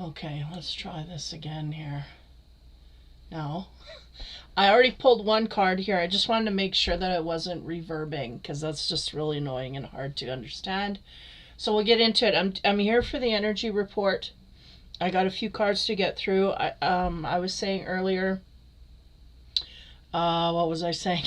Okay, let's try this again here. Now, I already pulled one card here. I just wanted to make sure that it wasn't reverbing, because that's just really annoying and hard to understand. So we'll get into it. I'm here for the energy report. I got a few cards to get through. I was saying earlier, what was I saying?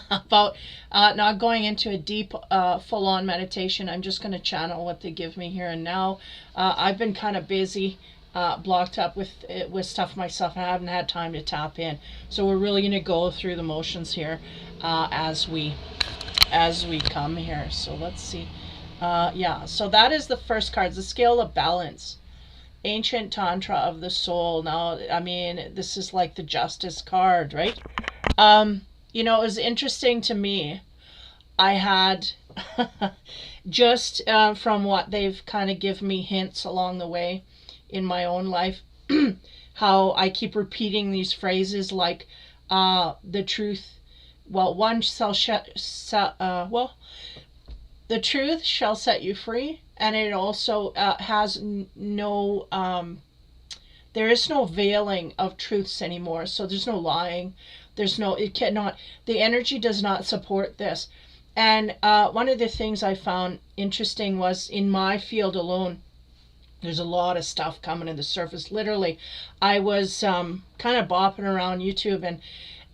About not going into a deep, full-on meditation. I'm just going to channel what they give me here and now. I've been kind of busy, blocked up with stuff myself. I haven't had time to tap in. So we're really going to go through the motions here as we come here. So let's see. Yeah, so that is the first card, the Scale of Balance. Ancient Tantra of the Soul. Now, I mean, this is like the Justice card, right? You know, it was interesting to me. I had just from what they've kind of given me hints along the way in my own life, how I keep repeating these phrases like the truth. Well, the truth shall set you free, and it also has no. There is no veiling of truths anymore. So there's no lying. There's no, it cannot, the energy does not support this. And one of the things I found interesting was in my field alone, there's a lot of stuff coming to the surface. Literally, I was kind of bopping around YouTube,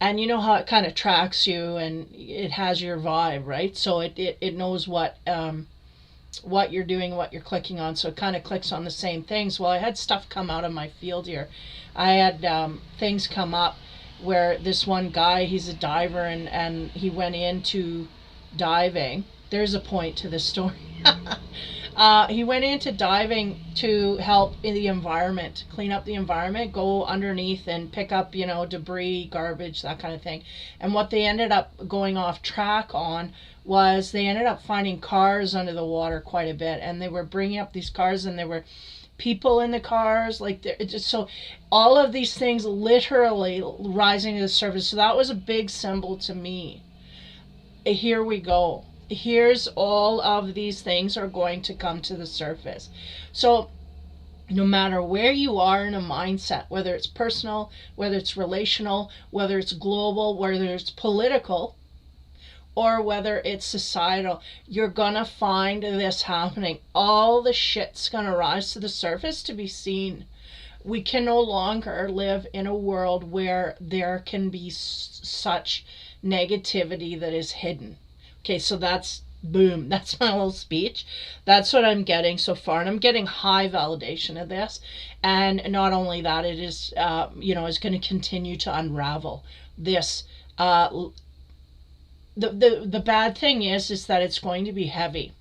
and you know how it kind of tracks you and it has your vibe, right? So it knows what you're doing, what you're clicking on. So it kind of clicks on the same things. Well, I had stuff come out of my field here. I had things come up where this one guy, he's a diver, and he went into diving. There's a point to this story. He went into diving to help in the environment, clean up the environment, go underneath and pick up, you know, debris, garbage, that kind of thing. And what they ended up going off track on was they ended up finding cars under the water quite a bit, and they were bringing up these cars, and there were people in the cars, like just, so all of these things literally rising to the surface. So that was a big symbol to me. Here we go. Here's all of these things are going to come to the surface. So no matter where you are in a mindset, whether it's personal, whether it's relational, whether it's global, whether it's political, or whether it's societal, you're gonna find this happening. All the shit's gonna rise to the surface to be seen. We can no longer live in a world where there can be such negativity that is hidden. Okay, so that's, boom, that's my little speech. That's what I'm getting so far, and I'm getting high validation of this. And not only that, it is, you know, is going to continue to unravel this. The bad thing is that it's going to be heavy.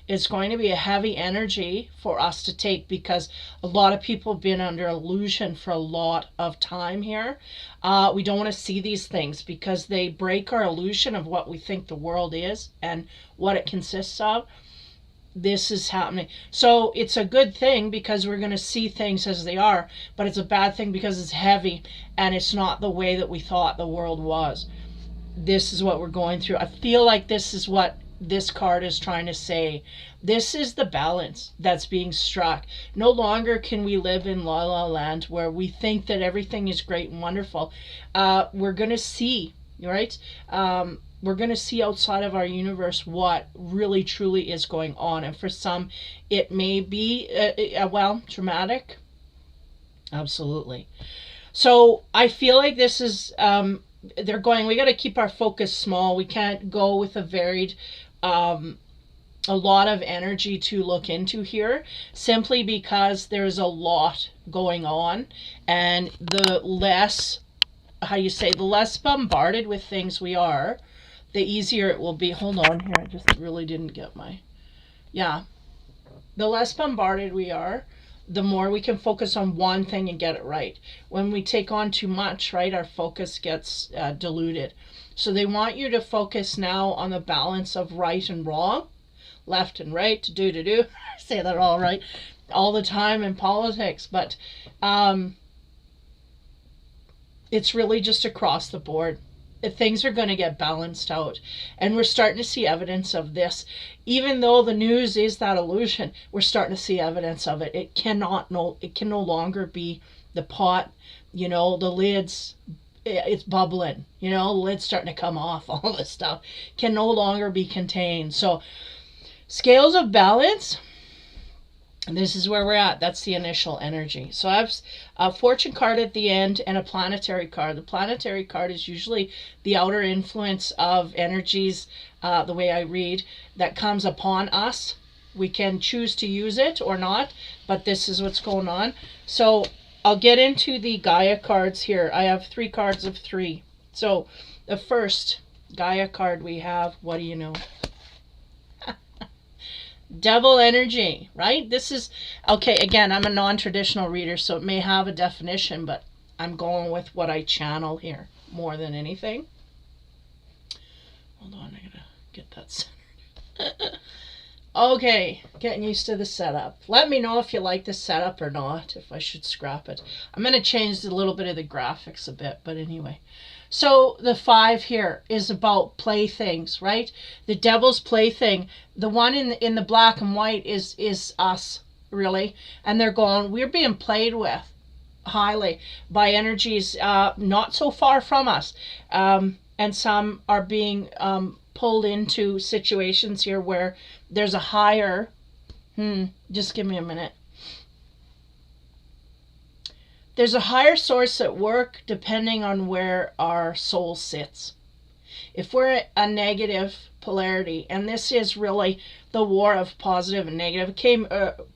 It's going to be a heavy energy for us to take, because a lot of people have been under illusion for a lot of time here. We don't want to see these things because they break our illusion of what we think the world is and what it consists of. This is happening. So it's a good thing because we're going to see things as they are, but it's a bad thing because it's heavy and it's not the way that we thought the world was. This is what we're going through. I feel like this is what this card is trying to say. This is the balance that's being struck. No longer can we live in La La Land where we think that everything is great and wonderful. We're going to see, right? We're going to see outside of our universe what really truly is going on. And for some, it may be, well, traumatic. Absolutely. So I feel like this is, they're going, we got to keep our focus small. We can't go with a varied, a lot of energy to look into here, simply because there's a lot going on, and the less, how you say, the less bombarded with things we are, the easier it will be. Hold on here, I just really didn't get my, yeah. The less bombarded we are, the more we can focus on one thing and get it right. When we take on too much, right, our focus gets diluted. So they want you to focus now on the balance of right and wrong, left and right, do. I say that all right, all the time in politics, but it's really just across the board. things are going to get balanced out. And we're starting to see evidence of this. Even though the news is that illusion, we're starting to see evidence of it. It can no longer be the pot, the lids, it's bubbling, the lid's starting to come off, all this stuff can no longer be contained. So scales of balance, and this is where we're at. That's the initial energy. So I have a fortune card at the end and a planetary card. The planetary card is usually the outer influence of energies, the way I read, that comes upon us. We can choose to use it or not, but this is what's going on. So I'll get into the Gaia cards here. I have 3 cards of 3. So the first Gaia card we have, what do you know? Devil energy, right? This is, okay, again, I'm a non-traditional reader, so it may have a definition, but I'm going with what I channel here more than anything. Hold on, I gotta get that centered. Okay, getting used to the setup. Let me know if you like the setup or not, if I should scrap it. I'm going to change a little bit of the graphics a bit, but anyway. So the 5 here is about playthings, right? The devil's plaything. The one in the black and white is us, really. And they're going, we're being played with highly by energies not so far from us. And some are being pulled into situations here where there's a higher, just give me a minute. There's a higher source at work depending on where our soul sits. If we're a negative polarity, and this is really the war of positive and negative, it came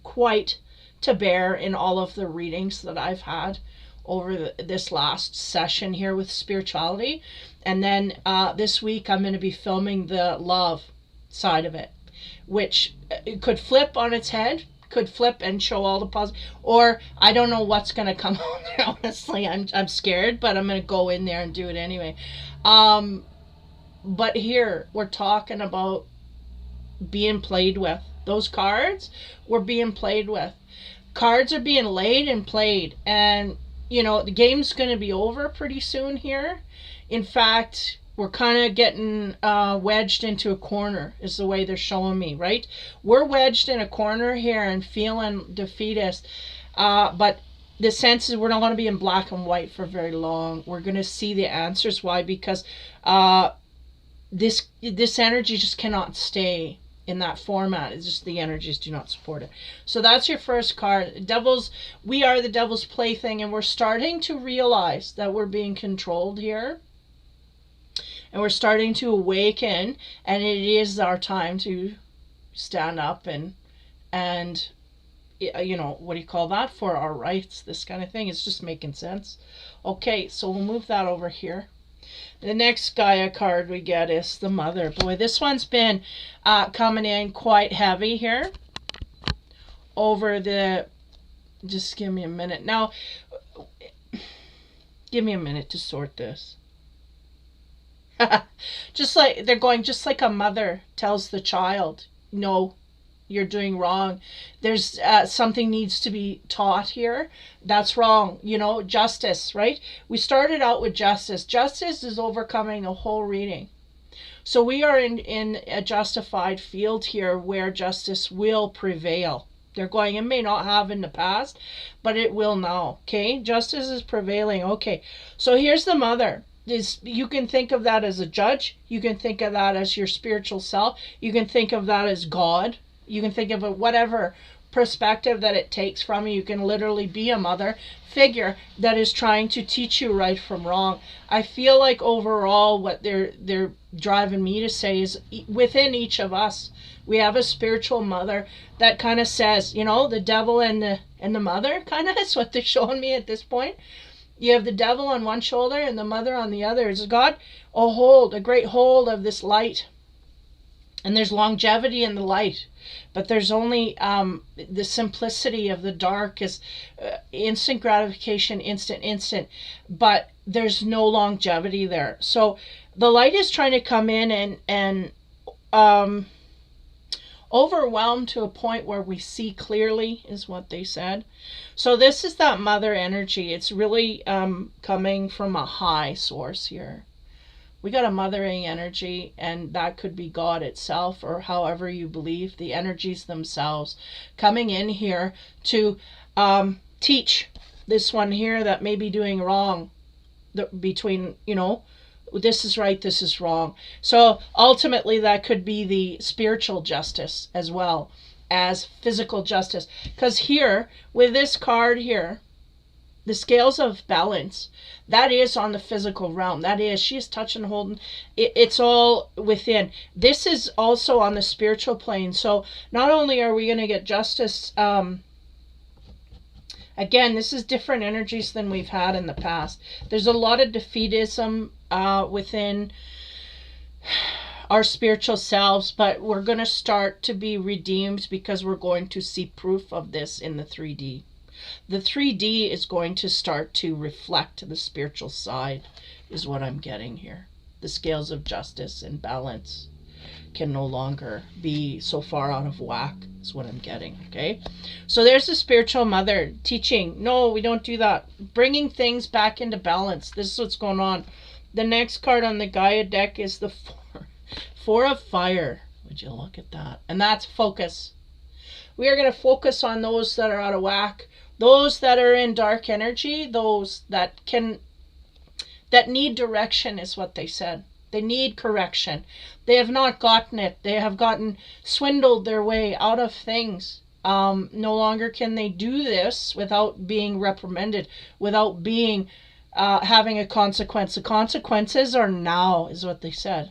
quite to bear in all of the readings that I've had over this last session here with spirituality. And then this week I'm going to be filming the love side of it, which it could flip on its head, could flip and show all the positive, or I don't know what's going to come out there, honestly. I'm scared, but I'm going to go in there and do it anyway. But here we're talking about being played with. Those cards were being played with. Cards are being laid and played, and the game's going to be over pretty soon here. In fact, we're kind of getting wedged into a corner, is the way they're showing me, right? We're wedged in a corner here and feeling defeatist. But the sense is we're not going to be in black and white for very long. We're going to see the answers. Why? Because this energy just cannot stay in that format. It's just the energies do not support it. So that's your first card. We are the devil's plaything, and we're starting to realize that we're being controlled here. And we're starting to awaken, and it is our time to stand up and what do you call that, for our rights, this kind of thing. It's just making sense. Okay, so we'll move that over here. The next Gaia card we get is the Mother. Boy, this one's been coming in quite heavy here over the, just give me a minute. Now, give me a minute to sort this. Just like they're going, just like a mother tells the child, no, you're doing wrong. There's something needs to be taught here. That's wrong. Justice, right? We started out with justice. Justice is overcoming the whole reading. So we are in a justified field here where justice will prevail. They're going, it may not have in the past, but it will now. Okay, justice is prevailing. Okay, so here's the Mother. You can think of that as a judge. You can think of that as your spiritual self. You can think of that as God. You can think of it whatever perspective that it takes from you. You can literally be a mother figure that is trying to teach you right from wrong. I feel like overall what they're driving me to say is within each of us we have a spiritual mother that kind of says, the devil and the mother, kind of is what they're showing me at this point. You have the devil on one shoulder and the mother on the other. It's got a great hold of this light. And there's longevity in the light. But there's only the simplicity of the dark is instant gratification, instant. But there's no longevity there. So the light is trying to come in and overwhelmed to a point where we see clearly, is what they said. So this is that mother energy. It's really coming from a high source here. We got a mothering energy, and that could be God itself, or however you believe, the energies themselves coming in here to teach this one here that may be doing wrong, between, this is right, this is wrong. So ultimately that could be the spiritual justice as well as physical justice. Because here, with this card here, the scales of balance, that is on the physical realm. That is, she's touching, holding. It's all within. This is also on the spiritual plane. So not only are we going to get justice, again, this is different energies than we've had in the past. There's a lot of defeatism within our spiritual selves, but we're going to start to be redeemed because we're going to see proof of this in the 3D. The 3D is going to start to reflect the spiritual side, is what I'm getting here. The scales of justice and balance can no longer be so far out of whack, is what I'm getting, okay? So there's the spiritual mother teaching, no, we don't do that. Bringing things back into balance. This is what's going on. The next card on the Gaia deck is the Four of Fire. Would you look at that? And that's focus. We are going to focus on those that are out of whack, those that are in dark energy, those that need direction, is what they said. They need correction. They have not gotten it. They have gotten swindled their way out of things. No longer can they do this without being reprimanded, without being having a consequence. The consequences are now, is what they said.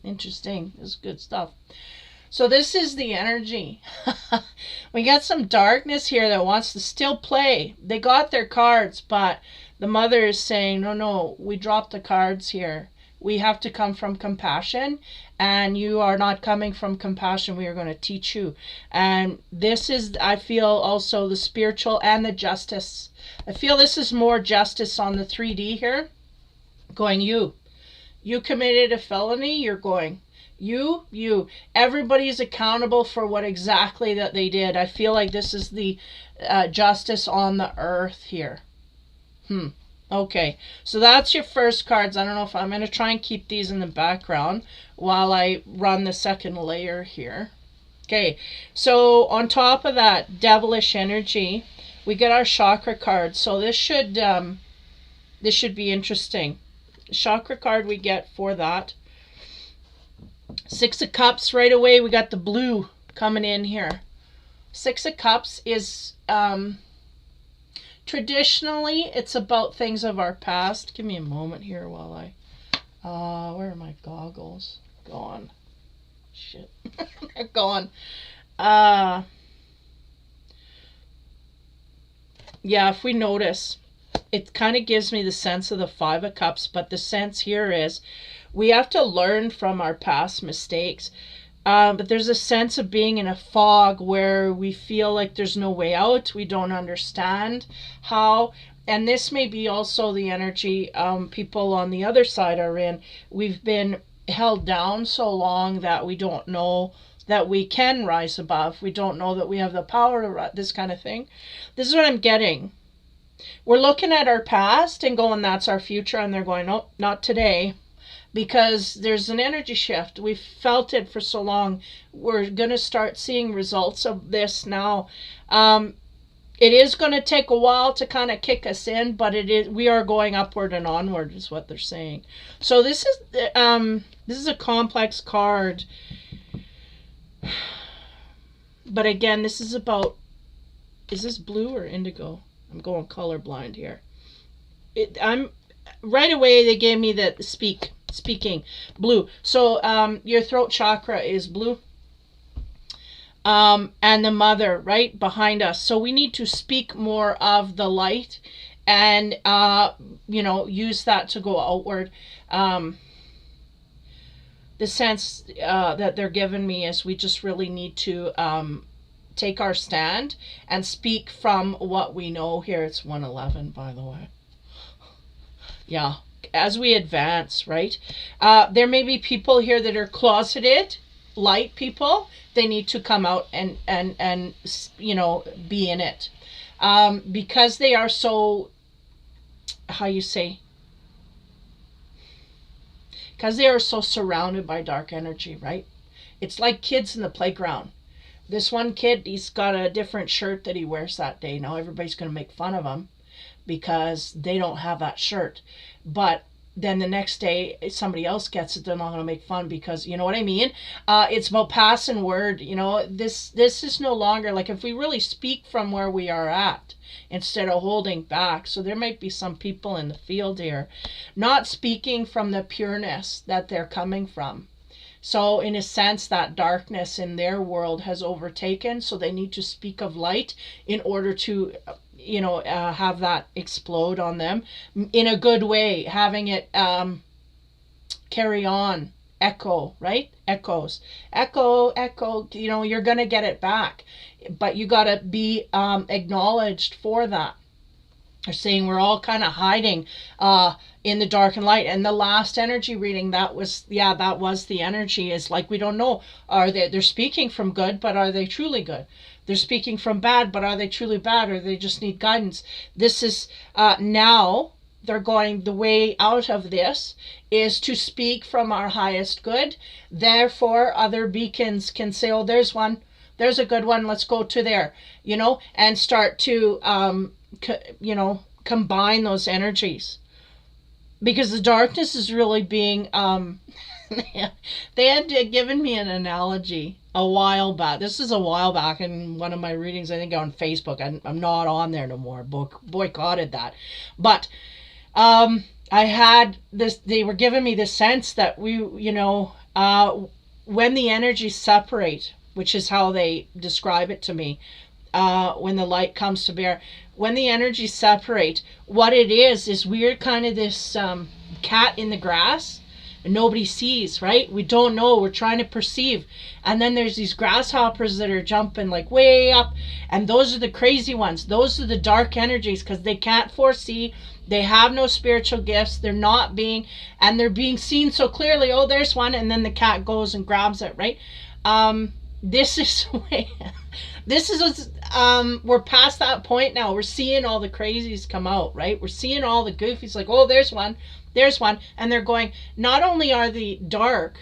Interesting. This is good stuff. So this is the energy. We got some darkness here that wants to still play. They got their cards, but the mother is saying, no, we dropped the cards here. We have to come from compassion, and you are not coming from compassion. We are going to teach you. And this is, I feel, also the spiritual and the justice. I feel this is more justice on the 3D here. Going, you committed a felony, you're going. You. Everybody's accountable for what exactly that they did. I feel like this is the justice on the earth here. Okay, so that's your first cards. I don't know if I'm going to try and keep these in the background while I run the second layer here. Okay, so on top of that devilish energy, we get our chakra card. So this should be interesting. Chakra card we get for that. Six of Cups right away. We got the blue coming in here. Six of Cups is traditionally, it's about things of our past. Give me a moment here while I where are my goggles? Gone. Shit. They're gone. Yeah, if we notice, it kind of gives me the sense of the Five of Cups, but the sense here is we have to learn from our past mistakes. But there's a sense of being in a fog where we feel like there's no way out. We don't understand how. And this may be also the energy people on the other side are in. We've been held down so long that we don't know that we can rise above. We don't know that we have the power to this kind of thing. This is what I'm getting. We're looking at our past and going, that's our future. And they're going, nope, not today. Because there's an energy shift. We've felt it for so long. We're going to start seeing results of this now. It is going to take a while to kind of kick us in, but we are going upward and onward is what they're saying. So this is a complex card. But again, this is about, is this blue or indigo? I'm going colorblind here. Right away they gave me the speaking blue. So your throat chakra is blue. And the mother right behind us. So we need to speak more of the light and, use that to go outward. The sense that they're giving me is we just really need to take our stand and speak from what we know here. It's 111, by the way. Yeah. As we advance, right? There may be people here that are closeted, light people. They need to come out and be in it. Because they are so, how you say, because they are so surrounded by dark energy, right? It's like kids in the playground. This one kid, he's got a different shirt that he wears that day. Now everybody's going to make fun of him because they don't have that shirt. But then the next day, somebody else gets it, they're not going to make fun because, you know what I mean? It's about passing word. You know, this is no longer, like, if we really speak from where we are at instead of holding back. So there might be some people in the field here not speaking from the pureness that they're coming from. So in a sense, that darkness in their world has overtaken. So they need to speak of light in order to, you know, have that explode on them in a good way, having it carry on, echo, right? Echoes, echo, you know, you're going to get it back, but you got to be acknowledged for that. They're saying we're all kind of hiding in the dark and light. And the last energy reading, that was the energy. Is like, we don't know, they're speaking from good, but are they truly good? They're speaking from bad, but are they truly bad, or they just need guidance? This is now they're going, the way out of this is to speak from our highest good. Therefore other beacons can say, oh, there's one, there's a good one, let's go to there, you know, and start to you know, combine those energies, because the darkness is really being they had given me an analogy a while back. This is a while back in one of my readings, I think on Facebook. I'm not on there no more, boycotted that. But I had this, they were giving me the sense that we, you know, when the energies separate, which is how they describe it to me, when the light comes to bear, when the energies separate, what it is we're kind of this cat in the grass, and nobody sees, right? We don't know, we're trying to perceive. And then there's these grasshoppers that are jumping like way up, and those are the crazy ones. Those are the dark energies, because they can't foresee, they have no spiritual gifts, they're not being, and they're being seen so clearly. Oh, there's one, and then the cat goes and grabs it, right? This is we're past that point now. We're seeing all the crazies come out, right? We're seeing all the goofies, like, oh, there's one, and they're going, not only are the dark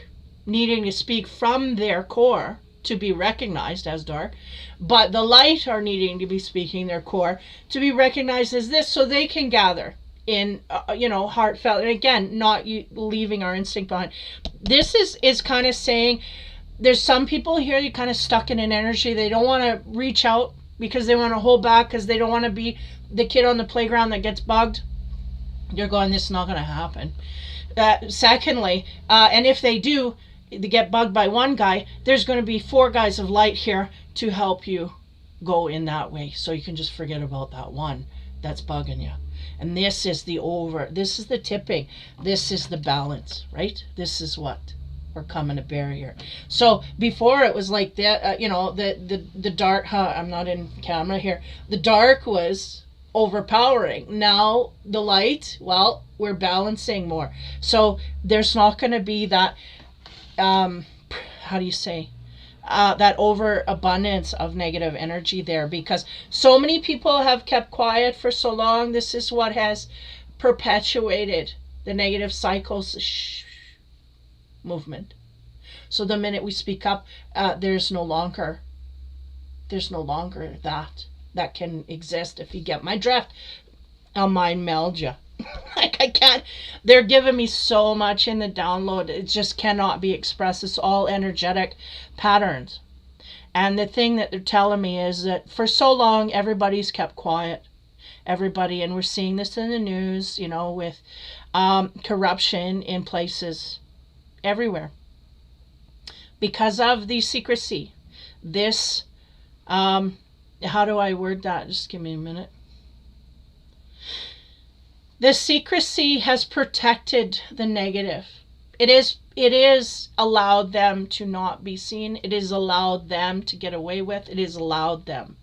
needing to speak from their core to be recognized as dark, but the light are needing to be speaking their core to be recognized as this, so they can gather in you know, heartfelt, and again, not leaving our instinct behind. This is kind of saying, there's some people here, you're kind of stuck in an energy. They don't want to reach out because they want to hold back, because they don't want to be the kid on the playground that gets bugged. You're going, this is not going to happen. Secondly, and if they do, they get bugged by one guy, there's going to be 4 guys of light here to help you go in that way. So you can just forget about that one that's bugging you. And this is this is the tipping. This is the balance, right? This is what we're coming to bear here. So before it was like that, you know, the dark, I'm not in camera here. The dark was overpowering. Now the light, well, we're balancing more. So there's not going to be that, how do you say, that overabundance of negative energy there, because so many people have kept quiet for so long. This is what has perpetuated the negative cycles movement. So the minute we speak up, there's no longer that can exist. If you get my drift, I'll mind meld you. Like, I can't, they're giving me so much in the download, it just cannot be expressed. It's all energetic patterns. And the thing that they're telling me is that for so long everybody's kept quiet, everybody, and we're seeing this in the news, you know, with corruption in places everywhere because of the secrecy. This how do I word that? Just give me a minute. The secrecy has protected the negative. It is allowed them to not be seen. It is allowed them to get away with. It is allowed them.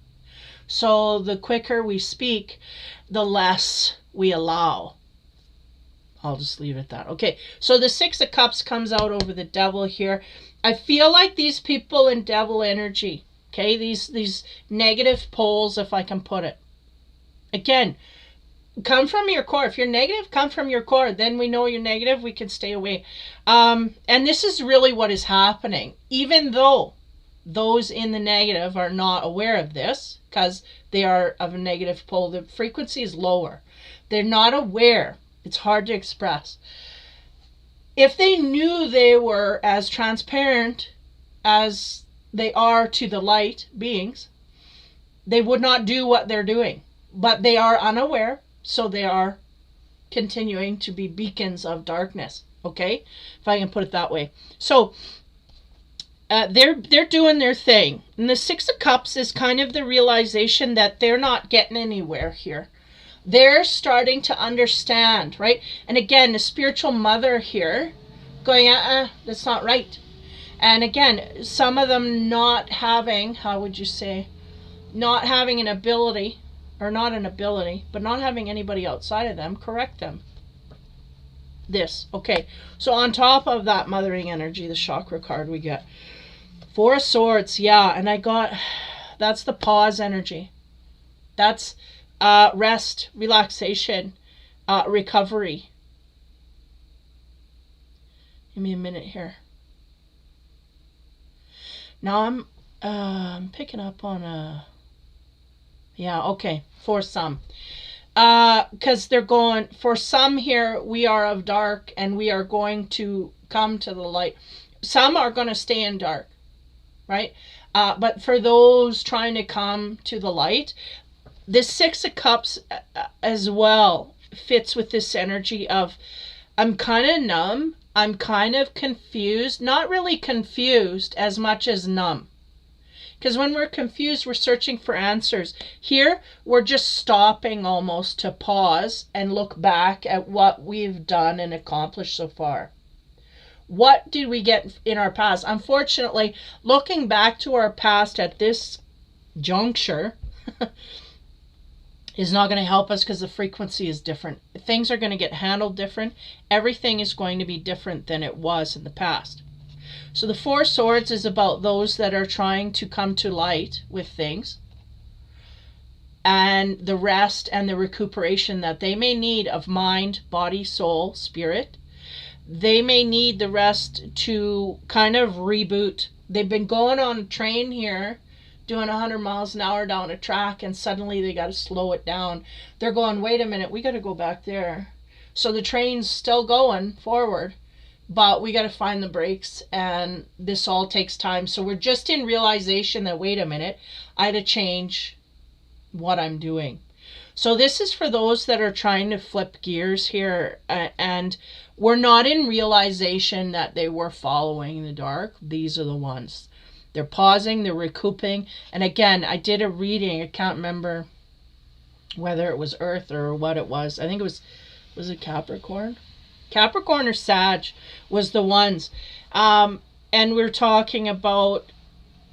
So the quicker we speak, the less we allow. I'll just leave it at that. Okay, so the 6 of Cups comes out over the Devil here. I feel like these people in Devil energy, okay, these negative poles, if I can put it. Again, Come from your core. If you're negative, come from your core. Then we know you're negative, we can stay away. And this is really what is happening. Even though those in the negative are not aware of this, because they are of a negative pole, the frequency is lower. They're not aware. It's hard to express. If they knew they were as transparent as they are to the light beings, they would not do what they're doing. But they are unaware, so they are continuing to be beacons of darkness. Okay, if I can put it that way. So they're doing their thing. And the Six of Cups is kind of the realization that they're not getting anywhere here. They're starting to understand, right? And again, the spiritual mother here going, that's not right. And again, some of them not having, how would you say, not having an ability, or not an ability, but not having anybody outside of them correct them. This, okay. So on top of that mothering energy, the chakra card we get. Four of Swords, yeah. And I got, that's the pause energy. That's rest, relaxation, recovery. Give me a minute here. Now I'm picking up on a, yeah, okay, for some. Because they're going, for some here, we are of dark and we are going to come to the light. Some are going to stay in dark, right? But for those trying to come to the light, the Six of Cups as well fits with this energy of, I'm kind of numb, I'm kind of confused, not really confused as much as numb. Because when we're confused, we're searching for answers. Here, we're just stopping almost to pause and look back at what we've done and accomplished so far. What did we get in our past? Unfortunately, looking back to our past at this juncture is not going to help us because the frequency is different. Things are going to get handled different. Everything is going to be different than it was in the past. So the Four Swords is about those that are trying to come to light with things, and the rest and the recuperation that they may need of mind, body, soul, spirit. They may need the rest to kind of reboot. They've been going on a train here, doing 100 miles an hour down a track, and suddenly they got to slow it down. They're going, wait a minute, we got to go back there. So the train's still going forward, but we got to find the brakes, and this all takes time. So we're just in realization that, wait a minute, I had to change what I'm doing. So this is for those that are trying to flip gears here, and we're not in realization that they were following the dark. These are the ones. They're pausing, they're recouping. And again, I did a reading. I can't remember whether it was Earth or what it was. I think it was it Capricorn? Capricorn or Sag was the ones. And we're talking about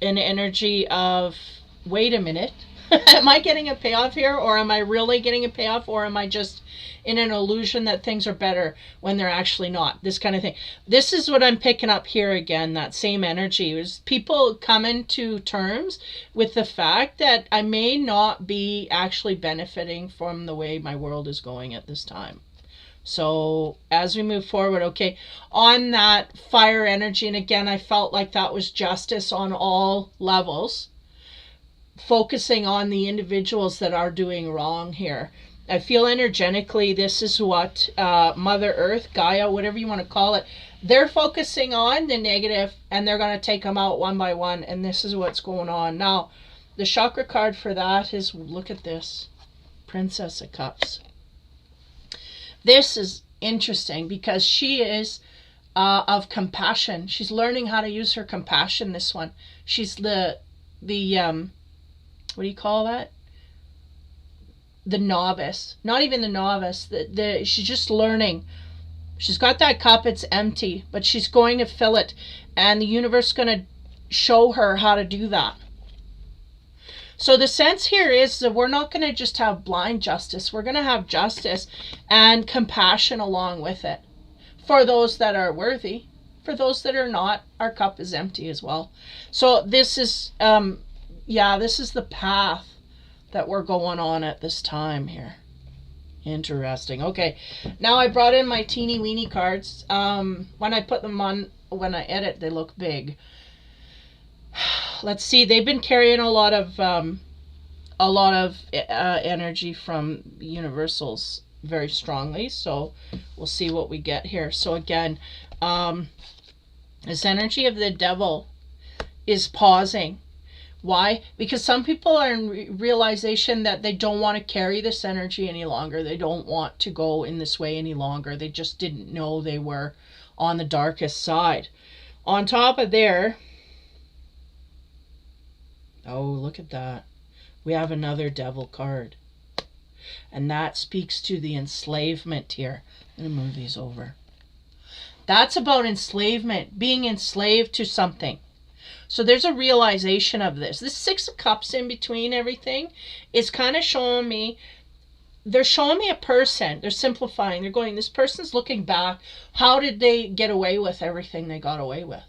an energy of, wait a minute, am I getting a payoff here, or am I really getting a payoff, or am I just in an illusion that things are better when they're actually not? This kind of thing. This is what I'm picking up here again, that same energy. Is people coming to terms with the fact that I may not be actually benefiting from the way my world is going at this time. So as we move forward, okay, on that fire energy, and again, I felt like that was justice on all levels, focusing on the individuals that are doing wrong here. I feel energetically this is what Mother Earth, Gaia, whatever you want to call it, they're focusing on the negative, and they're going to take them out one by one, and this is what's going on. Now, the chakra card for that is, look at this, Princess of Cups. This is interesting because she is of compassion. She's learning how to use her compassion, this one. She's the what do you call that? The novice. Not even the novice. She's just learning. She's got that cup, it's empty, but she's going to fill it. And the universe is going to show her how to do that. So the sense here is that we're not going to just have blind justice. We're going to have justice and compassion along with it. For those that are worthy. For those that are not, our cup is empty as well. So this is, this is the path that we're going on at this time here. Interesting. Okay. Now I brought in my teeny weeny cards. When I put them on, when I edit, they look big. Let's see. They've been carrying a lot of energy from universals very strongly. So we'll see what we get here. So again, this energy of the devil is pausing. Why? Because some people are in realization that they don't want to carry this energy any longer. They don't want to go in this way any longer. They just didn't know they were on the darkest side. On top of there, oh, look at that. We have another devil card. And that speaks to the enslavement here. I'm going to move these over. That's about enslavement, being enslaved to something. So there's a realization of this. This Six of Cups in between everything is kind of showing me, they're showing me a person. They're simplifying. They're going, this person's looking back. How did they get away with everything they got away with?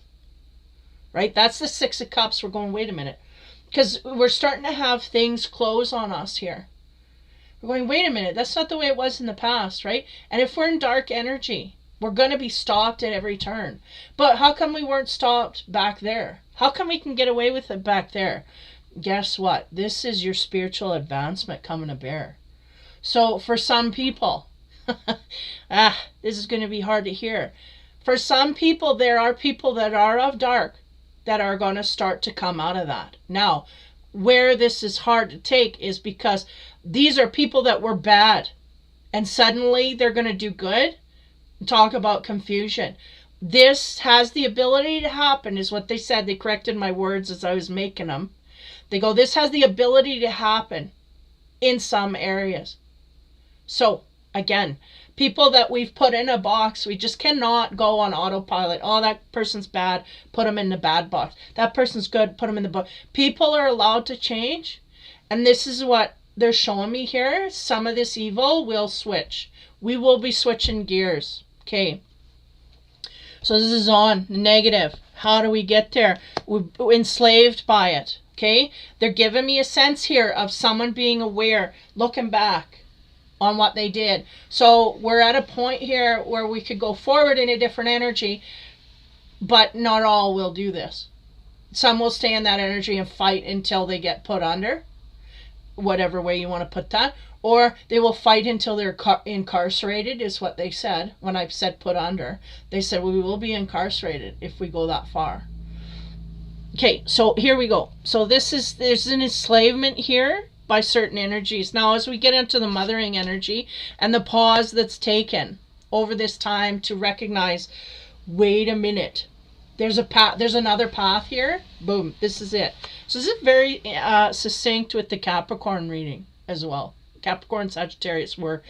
Right? That's the Six of Cups. We're going, wait a minute. Because we're starting to have things close on us here. We're going, wait a minute. That's not the way it was in the past, right? And if we're in dark energy, we're going to be stopped at every turn. But how come we weren't stopped back there? How come we can get away with it back there? Guess what? This is your spiritual advancement coming to bear. So for some people, this is going to be hard to hear. For some people, there are people that are of dark that are going to start to come out of that. Now, where this is hard to take is because these are people that were bad and suddenly they're going to do good. Talk about confusion. This has the ability to happen, is what they said. They corrected my words as I was making them. They go, this has the ability to happen in some areas. So, again, people that we've put in a box, we just cannot go on autopilot. Oh, that person's bad, put them in the bad box. That person's good, put them in the box. People are allowed to change. And this is what they're showing me here. Some of this evil will switch. We will be switching gears. Okay. So this is on negative. How do we get there? We're enslaved by it. Okay. They're giving me a sense here of someone being aware, looking back on what they did. So we're at a point here where we could go forward in a different energy, but not all will do this. Some will stay in that energy and fight until they get put under, whatever way you want to put that. Or they will fight until they're incarcerated, is what they said. When I said put under, they said, well, we will be incarcerated if we go that far. Okay, so here we go. So there's an enslavement here by certain energies. Now, as we get into the mothering energy and the pause that's taken over this time to recognize, wait a minute, there's a path, there's another path here. Boom, this is it. So this is very succinct with the Capricorn reading as well. Capricorn, Sagittarius were,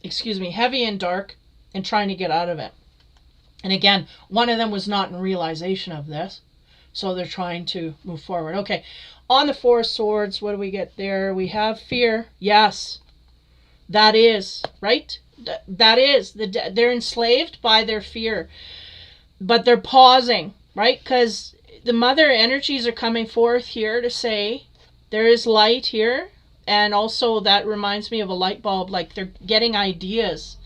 heavy and dark and trying to get out of it. And again, one of them was not in realization of this. So they're trying to move forward. Okay, on the Four of Swords, what do we get there? We have fear. Yes, that is, right? That is, they're enslaved by their fear. But they're pausing, right? Because the mother energies are coming forth here to say, there is light here. And also that reminds me of a light bulb, like they're getting ideas,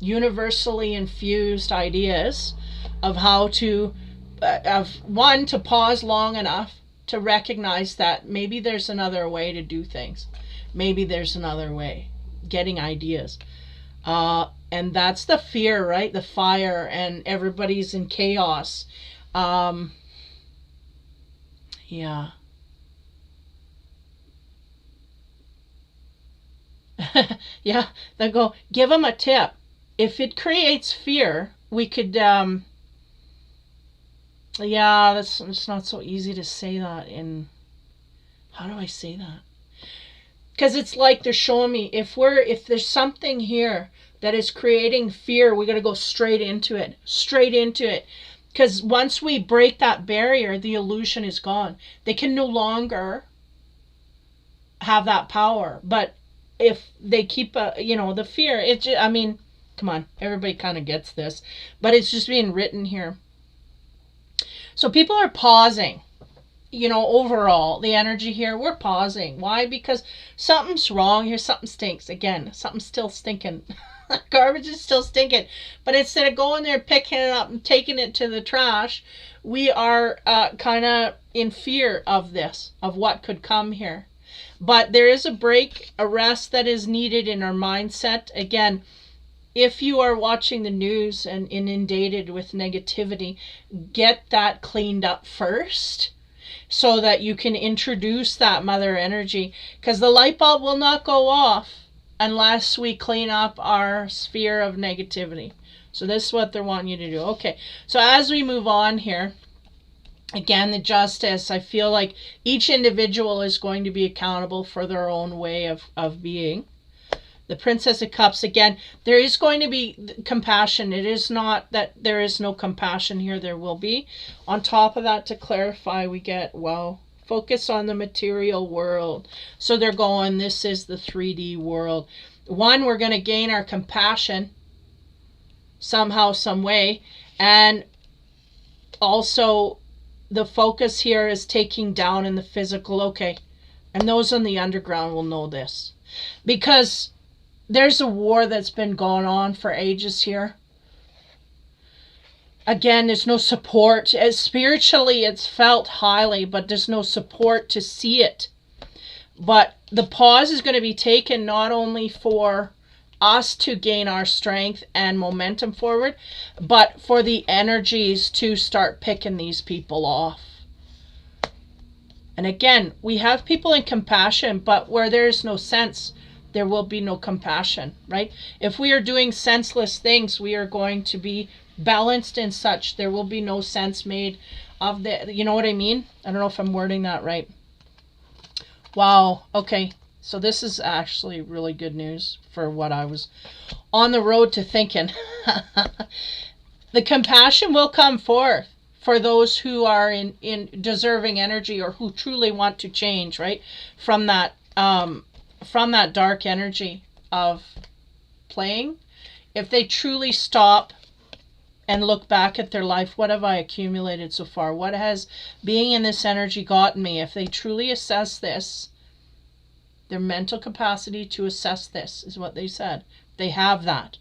universally infused ideas of how to, to pause long enough to recognize that maybe there's another way to do things. Maybe there's another way, getting ideas. And that's the fear, right? The fire and everybody's in chaos. Yeah. Yeah, they go, give them a tip. If it creates fear, we could, yeah, it's not so easy to say that in, how do I say that? Because it's like they're showing me, if there's something here that is creating fear, we got to go straight into it. Because once we break that barrier, the illusion is gone. They can no longer have that power. But if they keep, the fear, come on, everybody kind of gets this, but it's just being written here. So people are pausing. overall, the energy here, we're pausing. Why? Because something's wrong here. Something stinks. Again, something's still stinking. Garbage is still stinking. But instead of going there, picking it up and taking it to the trash, we are kind of in fear of this, of what could come here. But there is a break, a rest that is needed in our mindset. Again, if you are watching the news and inundated with negativity, get that cleaned up first so that you can introduce that mother energy, because the light bulb will not go off unless we clean up our sphere of negativity. So this is what they're wanting you to do. Okay, so as we move on here, again, the justice, I feel like each individual is going to be accountable for their own way of being. The Princess of Cups, again, there is going to be compassion. It is not that there is no compassion here. There will be. On top of that, to clarify, we get, well, focus on the material world. So they're going, this is the 3D world. One, we're going to gain our compassion somehow, some way. And also, the focus here is taking down in the physical. Okay. And those on the underground will know this. Because there's a war that's been going on for ages here. Again, there's no support. Spiritually, it's felt highly, but there's no support to see it. But the pause is going to be taken not only for us to gain our strength and momentum forward, but for the energies to start picking these people off. And again, we have people in compassion, but where there's no sense, there will be no compassion, right? If we are doing senseless things, we are going to be balanced and such. There will be no sense made of the, you know what I mean? I don't know if I'm wording that right. Wow. Okay. So this is actually really good news for what I was on the road to thinking. The compassion will come forth for those who are in deserving energy, or who truly want to change, right? From that dark energy of playing. If they truly stop and look back at their life, what have I accumulated so far? What has being in this energy gotten me? If they truly assess this, their mental capacity to assess this is what they said. They have that.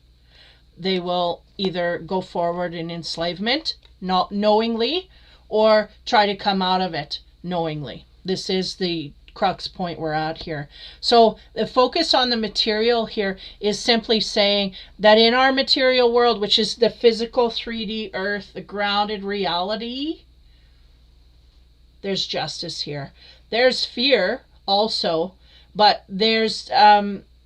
They will either go forward in enslavement, not knowingly, or try to come out of it knowingly. This is the crux point we're at here. So the focus on the material here is simply saying that in our material world, which is the physical 3D earth, the grounded reality, there's justice here. There's fear also, but there's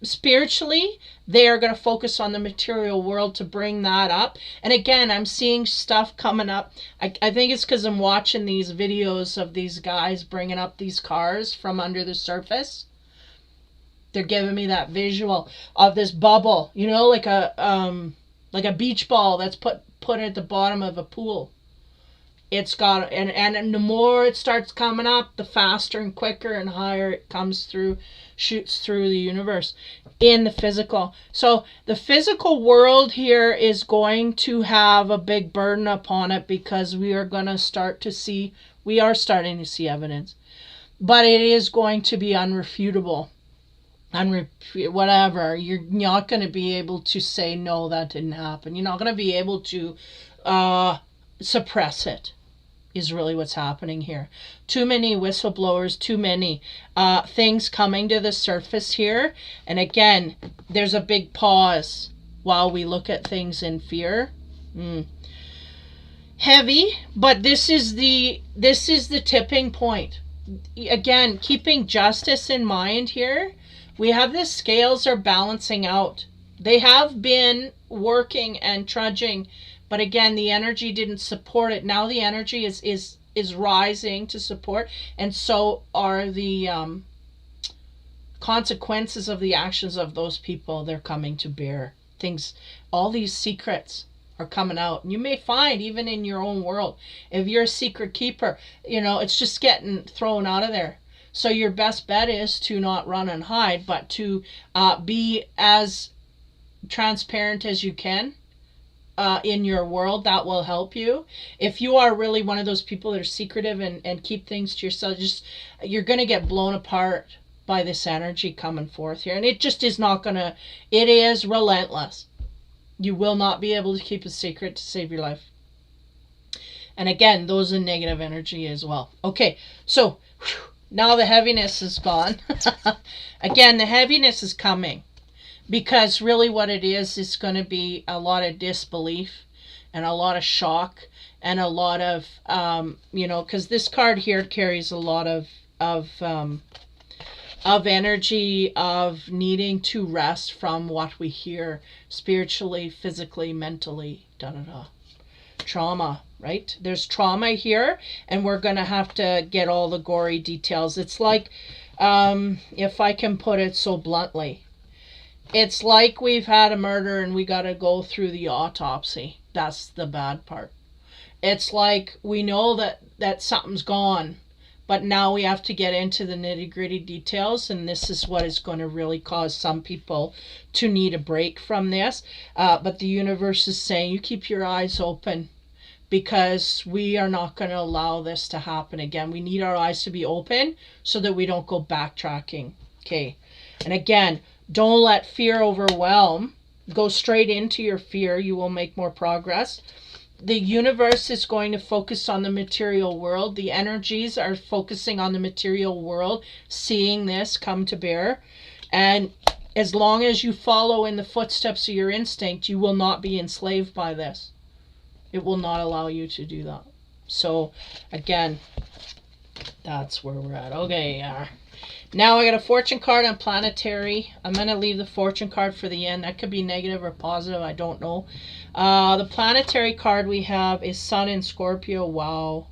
spiritually, they are going to focus on the material world to bring that up. And again, I'm seeing stuff coming up. I think it's because I'm watching these videos of these guys bringing up these cars from under the surface. They're giving me that visual of this bubble, you know, like a beach ball that's put at the bottom of a pool. It's got, and the more it starts coming up, the faster and quicker and higher it comes through, shoots through the universe in the physical. So the physical world here is going to have a big burden upon it, because we are going to start to see, we are starting to see evidence, but it is going to be unrefutable. Whatever, you're not going to be able to say, no, that didn't happen. You're not going to be able to suppress it, is really what's happening here. Too many whistleblowers, too many things coming to the surface here. And again, there's a big pause while we look at things in fear. Heavy, but this is the tipping point. Again, keeping justice in mind here, we have the scales are balancing out. They have been working and trudging, but again, the energy didn't support it. Now the energy is rising to support, and so are the consequences of the actions of those people. They're coming to bear. Things, all these secrets are coming out. And you may find, even in your own world, if you're a secret keeper, you know, it's just getting thrown out of there. So your best bet is to not run and hide, but to be as transparent as you can. in your world that will help you. If you are really one of those people that are secretive and keep things to yourself, just you're going to get blown apart by this energy coming forth here. And it just is not going to, it is relentless. You will not be able to keep a secret to save your life. And again, those are negative energy as well. Okay, so now the heaviness is gone. Again, the heaviness is coming. Because really what it is going to be a lot of disbelief and a lot of shock and a lot of, because this card here carries a lot of energy of needing to rest from what we hear spiritually, physically, mentally, trauma, right? There's trauma here, and we're going to have to get all the gory details. It's like, if I can put it so bluntly, it's like we've had a murder and we got to go through the autopsy. That's the bad part. It's like we know that something's gone, but now we have to get into the nitty-gritty details, and this is what is going to really cause some people to need a break from this. But the universe is saying, you keep your eyes open, because we are not going to allow this to happen again. We need our eyes to be open so that we don't go backtracking. Okay. And again, don't let fear overwhelm. Go straight into your fear. You will make more progress. The universe is going to focus on the material world. The energies are focusing on the material world, seeing this come to bear. And as long as you follow in the footsteps of your instinct, you will not be enslaved by this. It will not allow you to do that. So, again, that's where we're at. Okay, now I got a fortune card on planetary. I'm going to leave the fortune card for the end. That could be negative or positive. I don't know. The planetary card we have is Sun in Scorpio. Wow.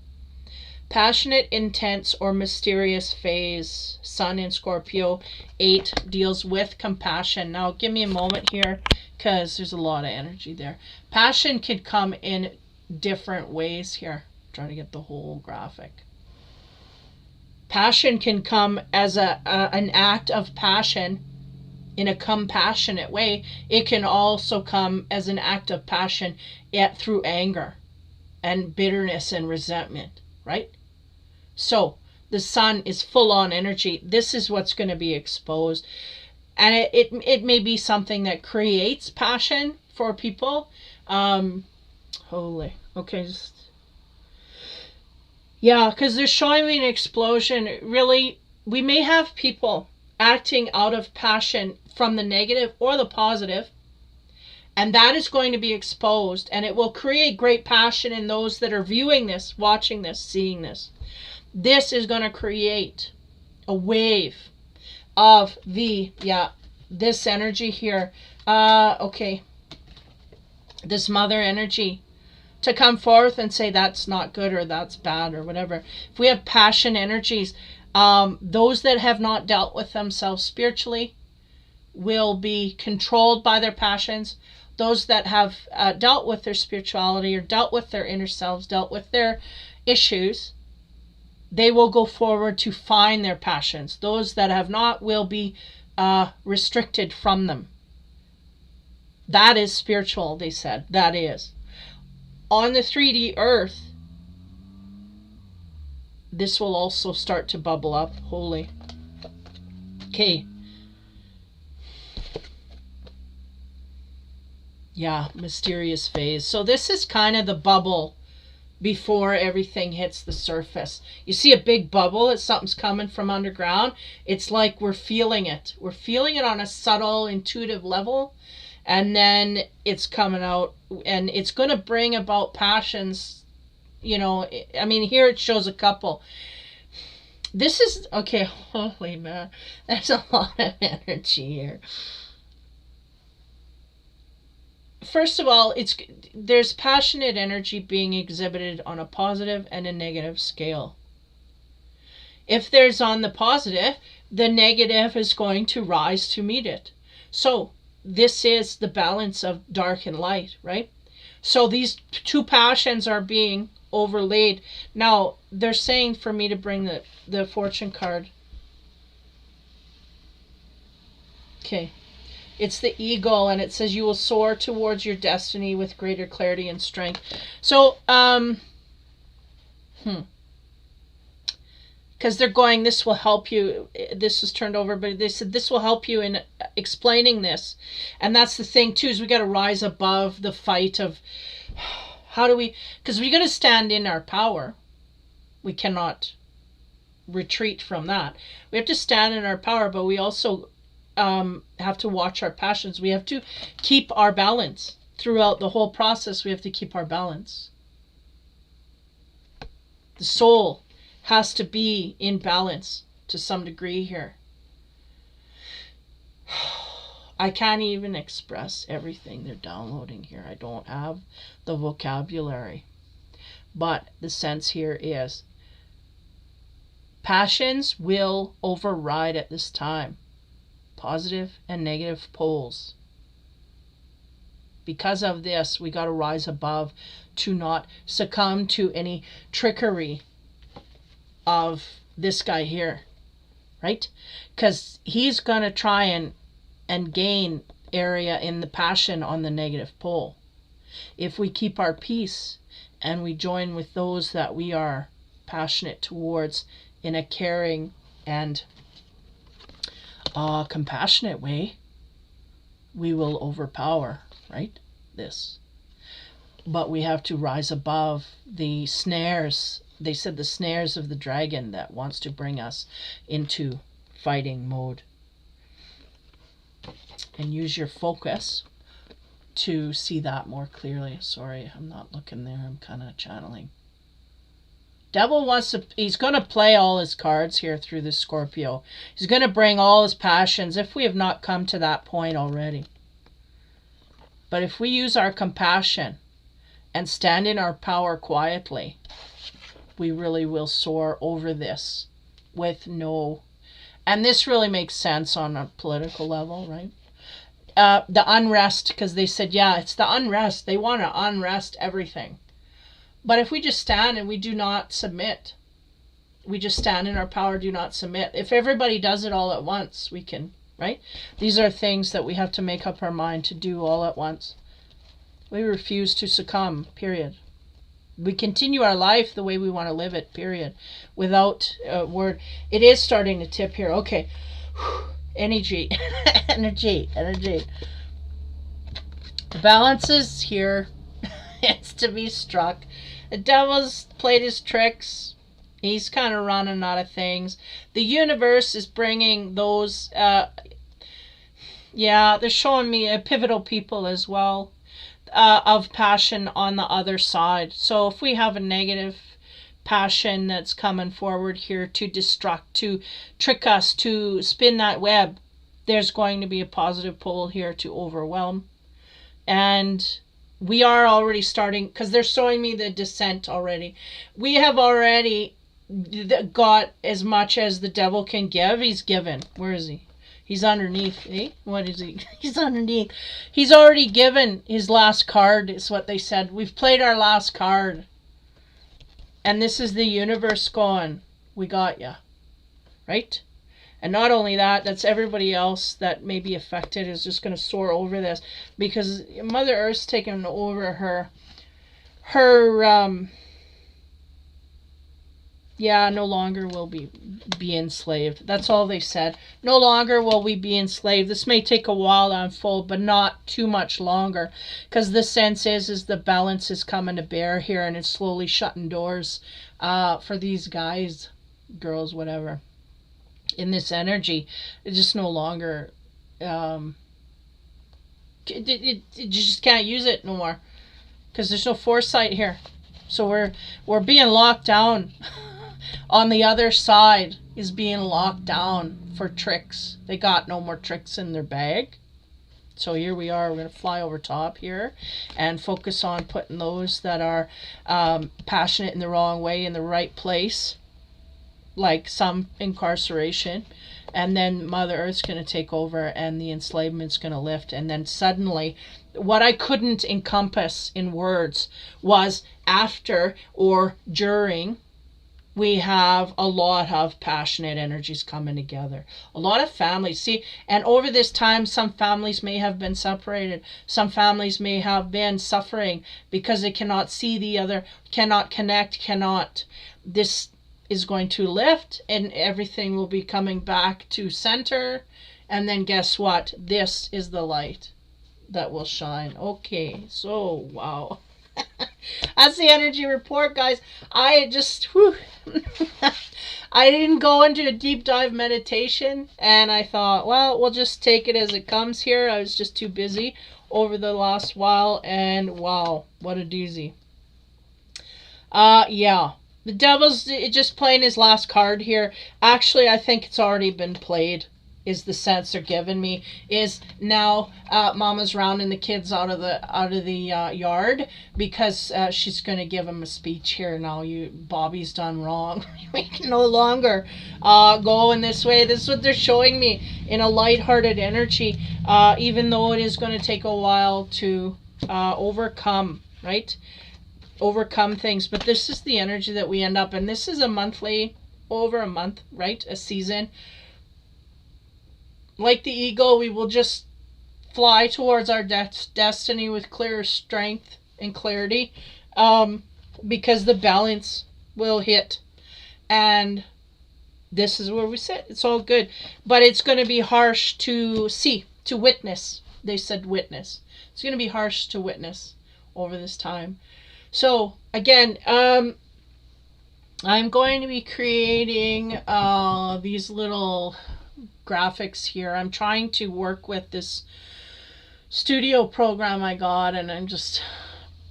Passionate, intense, or mysterious phase. Sun in Scorpio. 8 deals with compassion. Now, give me a moment here, because there's a lot of energy there. Passion could come in different ways here. I'm trying to get the whole graphic. Passion can come as an act of passion in a compassionate way. It can also come as an act of passion yet through anger and bitterness and resentment, right? So the sun is full on energy. This is what's going to be exposed. And it may be something that creates passion for people. Okay, yeah, because they're showing me an explosion. Really, we may have people acting out of passion from the negative or the positive, and that is going to be exposed, and it will create great passion in those that are viewing this, watching this, seeing this. This is going to create a wave of this energy here. Okay, this mother energy, to come forth and say that's not good or that's bad or whatever. If we have passion energies, those that have not dealt with themselves spiritually will be controlled by their passions. Those that have dealt with their spirituality or dealt with their inner selves, dealt with their issues, they will go forward to find their passions. Those that have not will be restricted from them. That is spiritual, they said. That is. On the 3D earth, this will also start to bubble up. Holy. Okay. Yeah, mysterious phase. So this is kind of the bubble before everything hits the surface. You see a big bubble, it's something's coming from underground. It's like we're feeling it. We're feeling it on a subtle, intuitive level. And then it's coming out, and it's going to bring about passions. You know, I mean, here it shows a couple. This is, okay, holy man, there's a lot of energy here. First of all, there's passionate energy being exhibited on a positive and a negative scale. If there's on the positive, the negative is going to rise to meet it. So this is the balance of dark and light, right? So these two passions are being overlaid. Now, they're saying for me to bring the fortune card. Okay. It's the eagle, and it says you will soar towards your destiny with greater clarity and strength. So, because they're going, this will help you. This was turned over, but they said this will help you in explaining this. And that's the thing too, is we got to rise above the fight of how do we, because we got to stand in our power. We cannot retreat from that. We have to stand in our power, but we also have to watch our passions. We have to keep our balance throughout the whole process. We have to keep our balance. The soul has to be in balance to some degree here. I can't even express everything they're downloading here. I don't have the vocabulary. But the sense here is passions will override at this time. Positive and negative poles. Because of this, we got to rise above to not succumb to any trickery of this guy here, right? Because he's going to try and gain area in the passion on the negative pole. If we keep our peace and we join with those that we are passionate towards in a caring and compassionate way, we will overpower, right? This. But we have to rise above the snares. They said the snares of the dragon that wants to bring us into fighting mode. And use your focus to see that more clearly. Sorry, I'm not looking there. I'm kind of channeling. Devil wants to, he's going to play all his cards here through the Scorpio. He's going to bring all his passions if we have not come to that point already. But if we use our compassion and stand in our power quietly, we really will soar over this with no... And this really makes sense on a political level, right? The unrest, because they said, yeah, it's the unrest. They want to unrest everything. But if we just stand and we do not submit, we just stand in our power, do not submit. If everybody does it all at once, we can, right? These are things that we have to make up our mind to do all at once. We refuse to succumb, period. We continue our life the way we want to live it, period. Without a word. It is starting to tip here. Okay. Energy. Energy. The balance is here. It's to be struck. The devil's played his tricks. He's kind of running out of things. The universe is bringing those... yeah, they're showing me pivotal people as well. Of passion on the other side. So if we have a negative passion that's coming forward here to destruct, to trick us, to spin that web, there's going to be a positive pole here to overwhelm. And we are already starting, because they're showing me the descent already. We have already got as much as the devil can give. He's given. Where is he? He's underneath, eh? What is he? He's underneath. He's already given his last card, is what they said. We've played our last card. And this is the universe going, we got ya. Right? And not only that, that's everybody else that may be affected is just going to soar over this. Because Mother Earth's taken over her yeah, no longer will be enslaved. That's all they said. No longer will we be enslaved. This may take a while to unfold, but not too much longer. Because the sense is the balance is coming to bear here, and it's slowly shutting doors for these guys, girls, whatever. In this energy, it's just no longer... you just can't use it no more. Because there's no foresight here. So we're being locked down. On the other side is being locked down for tricks. They got no more tricks in their bag. So here we are. We're going to fly over top here and focus on putting those that are passionate in the wrong way in the right place. Like some incarceration. And then Mother Earth's going to take over and the enslavement's going to lift. And then suddenly, what I couldn't encompass in words was after or during we have a lot of passionate energies coming together. A lot of families. See, and over this time, some families may have been separated. Some families may have been suffering because they cannot see the other, cannot connect, cannot. This is going to lift and everything will be coming back to center. And then guess what? This is the light that will shine. Okay, so wow. That's the energy report, guys. I just, whew, I didn't go into a deep dive meditation, and I thought, well, we'll just take it as it comes here. I was just too busy over the last while, and wow, what a doozy. Yeah. The devil's just playing his last card here. Actually, I think it's already been played, is the sense they're giving me. Is now Mama's rounding the kids out of the yard because she's going to give him a speech here. Now Bobby's done wrong. We can no longer go in this way. This is what they're showing me in a lighthearted energy, even though it is going to take a while to overcome, right? Overcome things. But this is the energy that we end up in. This is a monthly, over a month, right? A season. Like the eagle, we will just fly towards our destiny with clear strength and clarity, because the balance will hit. And this is where we sit. It's all good. But it's going to be harsh to see, to witness. They said witness. It's going to be harsh to witness over this time. So, again, I'm going to be creating these little graphics here. I'm trying to work with this studio program I got, and I'm just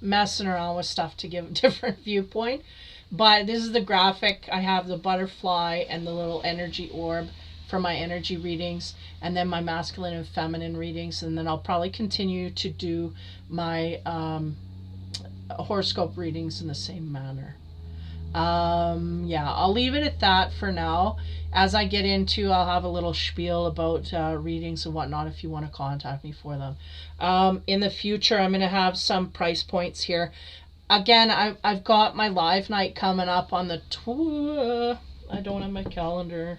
messing around with stuff to give a different viewpoint. But this is the graphic. I have the butterfly and the little energy orb for my energy readings, and then my masculine and feminine readings, and then I'll probably continue to do my horoscope readings in the same manner. Yeah, I'll leave it at that for now. As I get into, I'll have a little spiel about readings and whatnot if you want to contact me for them. In the future, I'm going to have some price points here. Again, I've got my live night coming up on the... I don't have my calendar.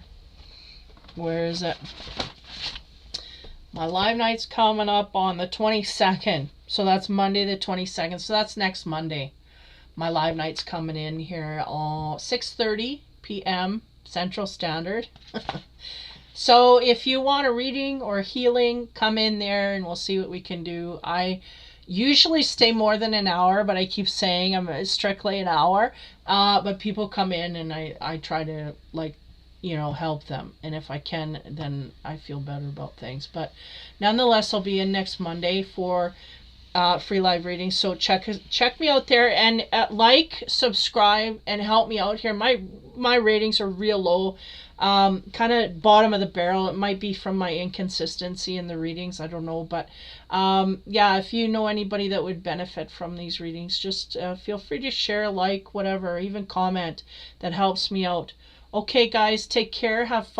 Where is it? My live night's coming up on the 22nd. So that's Monday the 22nd. So that's next Monday. My live night's coming in here on 6:30 p.m. Central Standard. So if you want a reading or healing, come in there and we'll see what we can do. I usually stay more than an hour, but I keep saying I'm strictly an hour. But people come in and I try to, like, help them. And if I can, then I feel better about things. But nonetheless, I'll be in next Monday for free live readings. So check me out there, and subscribe, and help me out here. My ratings are real low, kind of bottom of the barrel. It might be from my inconsistency in the readings, I don't know, but yeah, if you know anybody that would benefit from these readings, just feel free to share, whatever, even comment. That helps me out. Okay guys, take care, have fun.